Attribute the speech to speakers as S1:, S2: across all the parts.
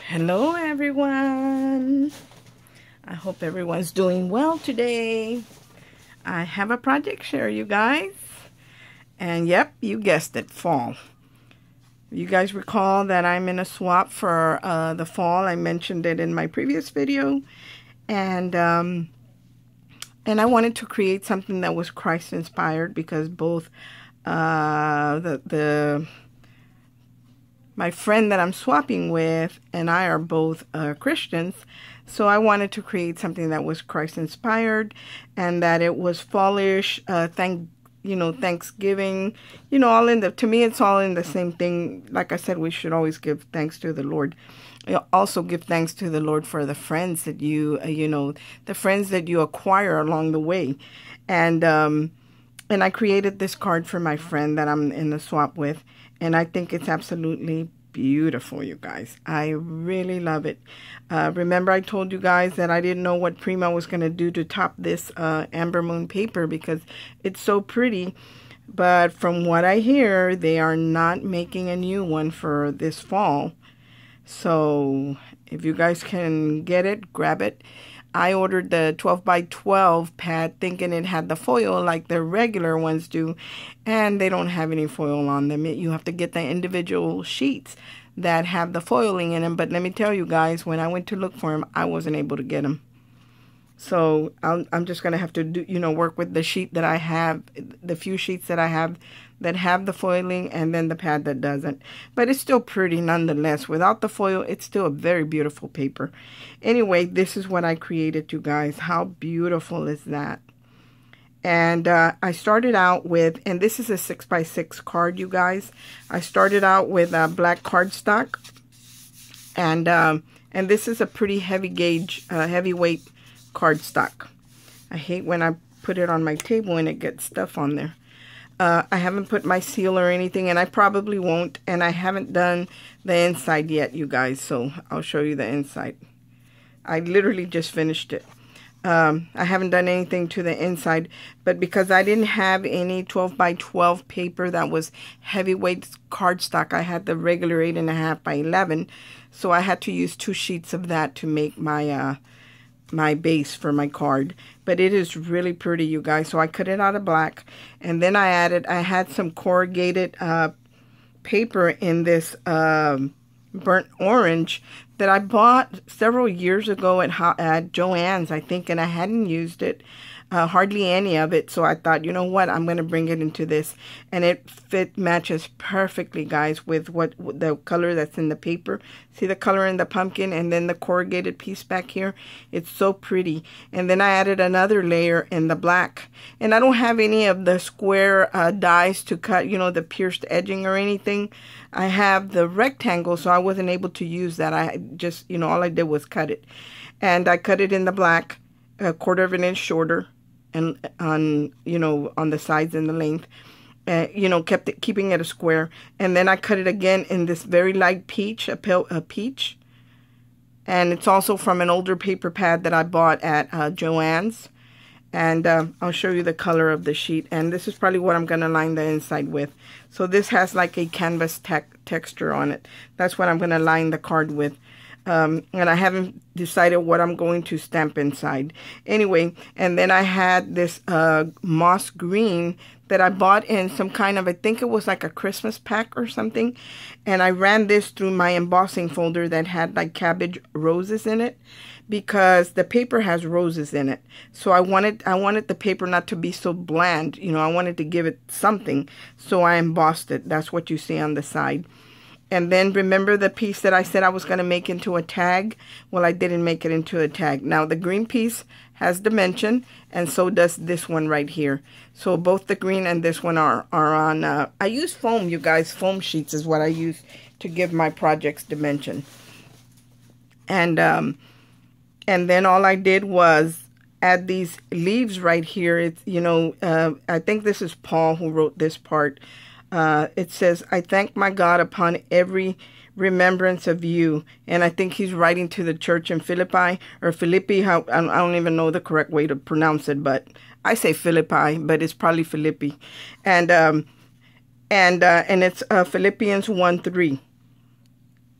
S1: Hello everyone. I hope everyone's doing well today. I have a project share, you guys. And yep, you guessed it, fall. You guys recall that I'm in a swap for the fall. I mentioned it in my previous video. And I wanted to create something that was Christ inspired because both my friend that I'm swapping with and I are both Christians, so I wanted to create something that was Christ-inspired and that it was fallish, Thanksgiving, all in the, to me, it's all in the same thing. Like I said, we should always give thanks to the Lord. Also give thanks to the Lord for the friends that the friends that you acquire along the way. And I created this card for my friend that I'm in the swap with. And I think it's absolutely beautiful, you guys. I really love it. Remember I told you guys that I didn't know what Prima was going to do to top this Amber Moon paper because it's so pretty. But from what I hear, they are not making a new one for this fall. So if you guys can get it, grab it. I ordered the 12 by 12 pad thinking it had the foil like the regular ones do, and they don't have any foil on them. You have to get the individual sheets that have the foiling in them. But let me tell you guys, when I went to look for them, I wasn't able to get them. So I'm just going to have to do, work with the sheet that I have, the few sheets that I have that have the foiling and then the pad that doesn't. But it's still pretty nonetheless. Without the foil, it's still a very beautiful paper. Anyway, this is what I created, you guys. How beautiful is that? And I started out with, and this is a 6x6 card, you guys. I started out with black cardstock. And this is a pretty heavy gauge, heavyweight cardstock. I hate when I put it on my table and it gets stuff on there. I haven't put my seal or anything, and I probably won't, and I haven't done the inside yet, you guys, so I'll show you the inside. I literally just finished it. I haven't done anything to the inside, but because I didn't have any 12 by 12 paper that was heavyweight cardstock, I had the regular 8.5 by 11, so I had to use 2 sheets of that to make my my base for my card. But it is really pretty, you guys. So I cut it out of black, and then I had some corrugated paper in this burnt orange that I bought several years ago at Joann's, I think, and I hadn't used it, hardly any of it. So I thought, you know what, I'm going to bring it into this, and it matches perfectly, guys, with the color that's in the paper. See the color in the pumpkin, and then the corrugated piece back here. It's so pretty. And then I added another layer in the black, and I don't have any of the square dies to cut, the pierced edging or anything. I have the rectangle, so I wasn't able to use that. I just, all I did was cut it, and I cut it in the black, 1/4 of an inch shorter, and on the sides and the length, keeping it a square. And then I cut it again in this very light peach, a peach, and it's also from an older paper pad that I bought at Joann's. And I'll show you the color of the sheet, and this is probably what I'm going to line the inside with. So this has like a canvas texture on it. That's what I'm going to line the card with. And I haven't decided what I'm going to stamp inside. Anyway, and then I had this moss green that I bought in some kind of, I think it was like a Christmas pack or something. And I ran this through my embossing folder that had like cabbage roses in it, because the paper has roses in it. So I wanted the paper not to be so bland. I wanted to give it something. So I embossed it. That's what you see on the side. And then remember the piece that I said I was going to make into a tag? Well, I didn't make it into a tag. Now, the green piece has dimension, and so does this one right here. So both the green and this one are on, I use foam, you guys. Foam sheets is what I use to give my projects dimension. And then all I did was add these leaves right here. It's, I think this is Paul who wrote this part. It says, I thank my God upon every remembrance of you. And I think he's writing to the church in Philippi, or Philippi. I don't even know the correct way to pronounce it, but I say Philippi, but it's probably Philippi. And it's Philippians 1:3.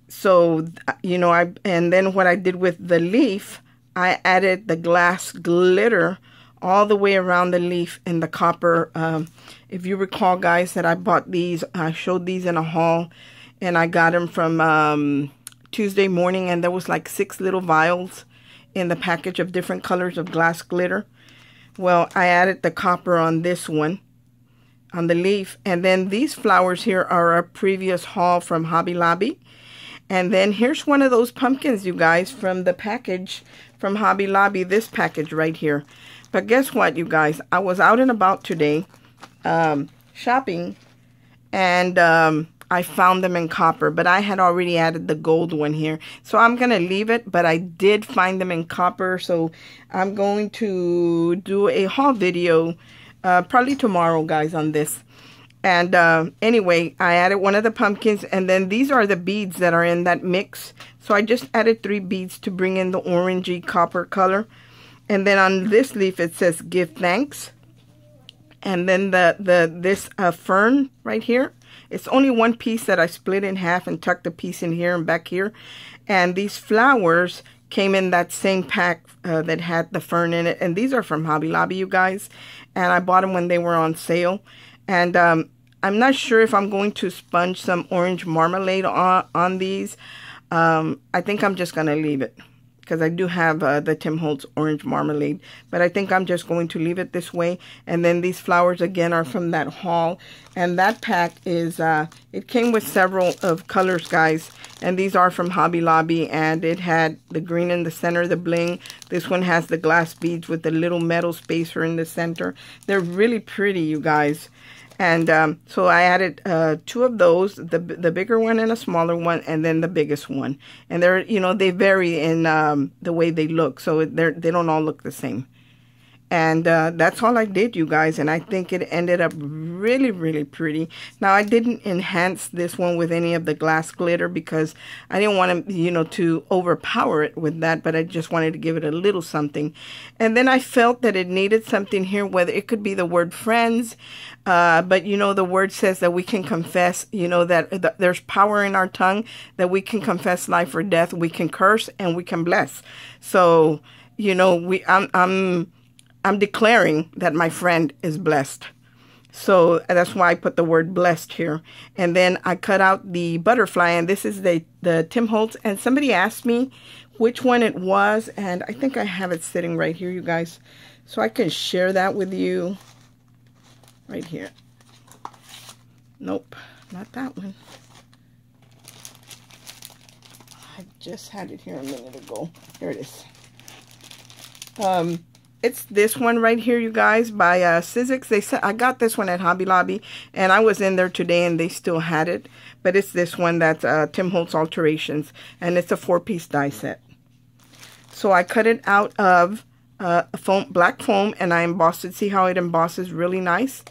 S1: So, you know, and then what I did with the leaf, I added the glass glitter all the way around the leaf in the copper. If you recall, guys, that I bought these, I showed these in a haul, and I got them from Tuesday Morning, and there was like 6 little vials in the package of different colors of glass glitter. Well, I added the copper on this one, on the leaf, and then these flowers here are a previous haul from Hobby Lobby. And then here's one of those pumpkins, you guys, from the package from Hobby Lobby, this package right here. But guess what, you guys? I was out and about today shopping, and I found them in copper, but I had already added the gold one here. So I'm going to leave it, but I did find them in copper, so I'm going to do a haul video probably tomorrow, guys, on this. And anyway, I added one of the pumpkins, and then these are the beads that are in that mix. So I just added 3 beads to bring in the orangey copper color. And then on this leaf, it says give thanks. And then this fern right here, it's only one piece that I split in half and tucked a piece in here and back here. And these flowers came in that same pack that had the fern in it. And these are from Hobby Lobby, you guys. And I bought them when they were on sale. And I'm not sure if I'm going to sponge some orange marmalade on these. I think I'm just going to leave it, because I do have the Tim Holtz orange marmalade. But I think I'm just going to leave it this way. And then these flowers, again, are from that haul. And that pack is, it came with several of colors, guys. And these are from Hobby Lobby. And it had the green in the center, the bling. This one has the glass beads with the little metal spacer in the center. They're really pretty, you guys. And so I added 2 of those, the bigger one and a smaller one, and then the biggest one. And they're, you know, they vary in the way they look, so they don't all look the same. And that's all I did, you guys, and I think it ended up really, really pretty. Now, I didn't enhance this one with any of the glass glitter because I didn't want to, you know, to overpower it with that, but I just wanted to give it a little something. And then I felt that it needed something here, whether it could be the word friends, but, you know, the word says that we can confess, you know, that there's power in our tongue, that we can confess life or death, we can curse, and we can bless. So, you know, I'm declaring that my friend is blessed. So that's why I put the word blessed here. And then I cut out the butterfly, and this is the Tim Holtz. And somebody asked me which one it was, and I think I have it sitting right here, you guys. So I can share that with you right here. Nope, not that one. I just had it here a minute ago. Here it is. It's this one right here, you guys, by Sizzix. They said I got this one at Hobby Lobby, and I was in there today, and they still had it. But it's this one that's Tim Holtz Alterations, and it's a 4-piece die set. So I cut it out of black foam, and I embossed it. See how it embosses really nice?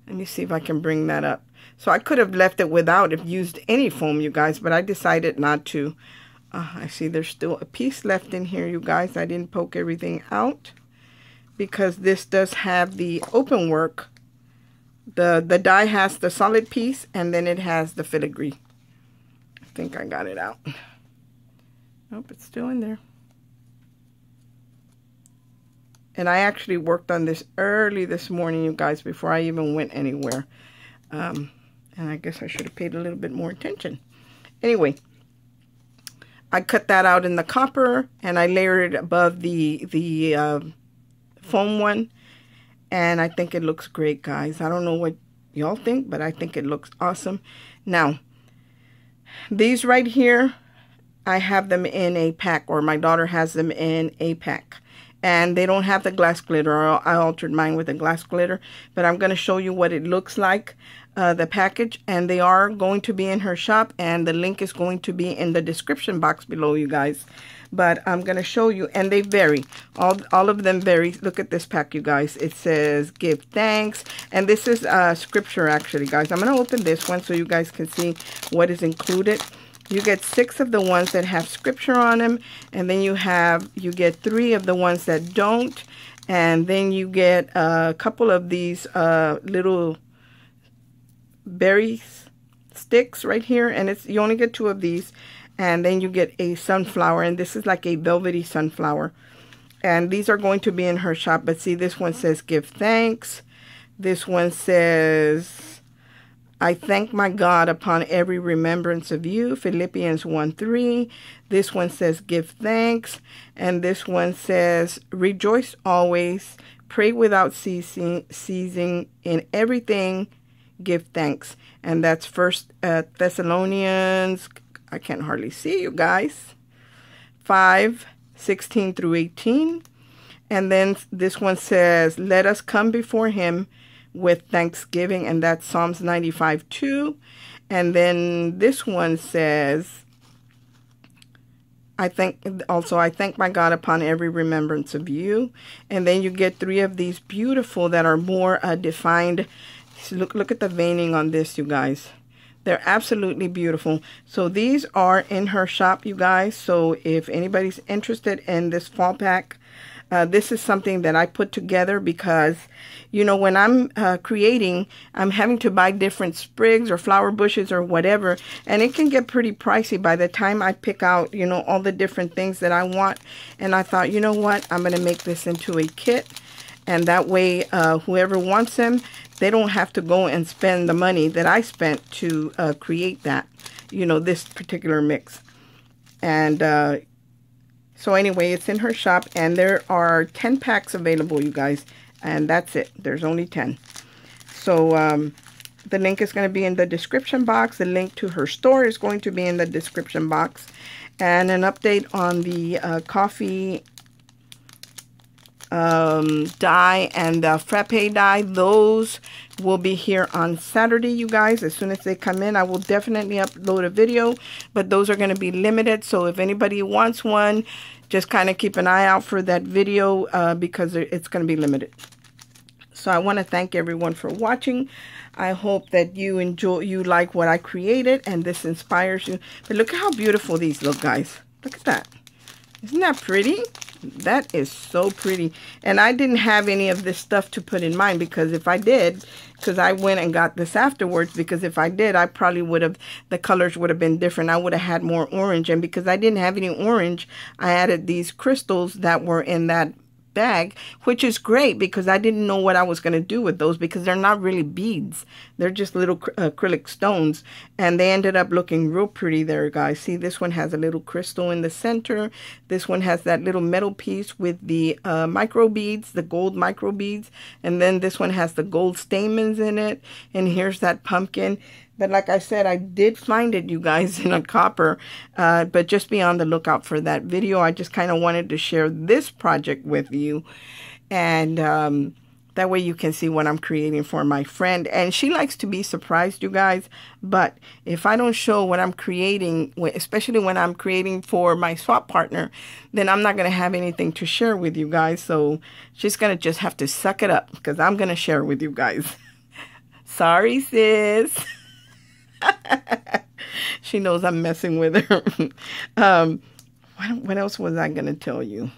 S1: Let me see if I can bring that up. So I could have left it without, if used any foam, you guys, but I decided not to. I see there's still a piece left in here, you guys. I didn't poke everything out, because this does have the open work. The die has the solid piece, and then it has the filigree. I think I got it out. Nope, it's still in there. And I actually worked on this early this morning, you guys, before I even went anywhere. And I guess I should have paid a little bit more attention. Anyway, I cut that out in the copper, and I layered it above the foam one, and I think it looks great, guys. I don't know what y'all think, but I think it looks awesome. Now, these right here, I have them in a pack, or my daughter has them in a pack, and they don't have the glass glitter. I altered mine with the glass glitter, but I'm going to show you what it looks like, the package, and they are going to be in her shop, and the link is going to be in the description box below, you guys. But I'm going to show you, and they vary. All of them vary. Look at this pack, you guys. It says, give thanks. And this is scripture, actually, guys. I'm going to open this one so you guys can see what is included. You get 6 of the ones that have scripture on them. And then you get 3 of the ones that don't. And then you get a couple of these little berry sticks right here. And you only get 2 of these. And then you get a sunflower, and this is like a velvety sunflower. And these are going to be in her shop. But see, this one says give thanks. This one says, I thank my God upon every remembrance of you. Philippians 1:3. This one says give thanks. And this one says rejoice always. Pray without ceasing in everything. Give thanks. And that's First Thessalonians, I can't hardly see you guys, 5:16 through 18. And then this one says, let us come before him with thanksgiving. And that's Psalms 95:2. And then this one says, I thank my God upon every remembrance of you. And then you get 3 of these beautiful that are more defined. So look at the veining on this, you guys. They're absolutely beautiful. So these are in her shop, you guys. So if anybody's interested in this fall pack, this is something that I put together because, you know, when I'm creating, I'm having to buy different sprigs or flower bushes or whatever. And it can get pretty pricey by the time I pick out, you know, all the different things that I want. And I thought, you know what, I'm going to make this into a kit. And that way, whoever wants them, they don't have to go and spend the money that I spent to create that, you know, this particular mix. And so anyway, it's in her shop, and there are 10 packs available, you guys. And that's it. There's only 10. So the link is going to be in the description box. The link to her store is going to be in the description box. And an update on the coffee die and the frappe die, those will be here on Saturday, you guys. As soon as they come in, I will definitely upload a video, but those are going to be limited. So if anybody wants one, just kind of keep an eye out for that video because it's going to be limited. So I want to thank everyone for watching. I hope that you like what I created and this inspires you. But look at how beautiful these look, guys. Look at that. Isn't that pretty? That is so pretty. And I didn't have any of this stuff to put in mine, because if I did, because I went and got this afterwards, because if I did, I probably would have, the colors would have been different. I would have had more orange. And because I didn't have any orange, I added these crystals that were in that bag, which is great because I didn't know what I was going to do with those, because they're not really beads. They're just little acrylic stones, and they ended up looking real pretty there, guys. See, this one has a little crystal in the center. This one has that little metal piece with the micro beads, the gold micro beads, and then this one has the gold stamens in it, and here's that pumpkin. But like I said, I did find it, you guys, in a copper. But just be on the lookout for that video. I just kind of wanted to share this project with you. And that way you can see what I'm creating for my friend. And she likes to be surprised, you guys. But if I don't show what I'm creating, especially when I'm creating for my swap partner, then I'm not going to have anything to share with you guys. So she's going to just have to suck it up, because I'm going to share with you guys. Sorry, sis. She knows I'm messing with her. What else was I going to tell you?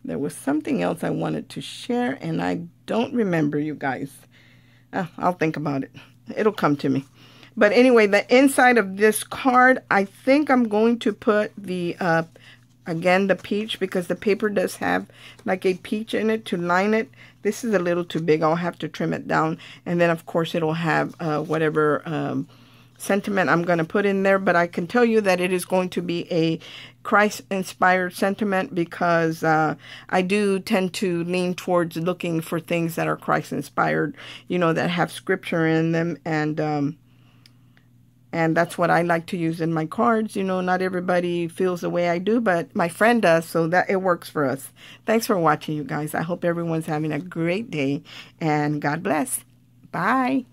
S1: There was something else I wanted to share, and I don't remember, you guys. I'll think about it. It'll come to me. But anyway, the inside of this card, I think I'm going to put the, again, the peach, because the paper does have like a peach in it to line it. This is a little too big. I'll have to trim it down. And then, of course, it'll have whatever sentiment I'm going to put in there. But I can tell you that it is going to be a Christ-inspired sentiment, because I do tend to lean towards looking for things that are Christ-inspired, you know, that have scripture in them. And that's what I like to use in my cards. You know, not everybody feels the way I do, but my friend does, so that it works for us. Thanks for watching, you guys. I hope everyone's having a great day, and God bless. Bye.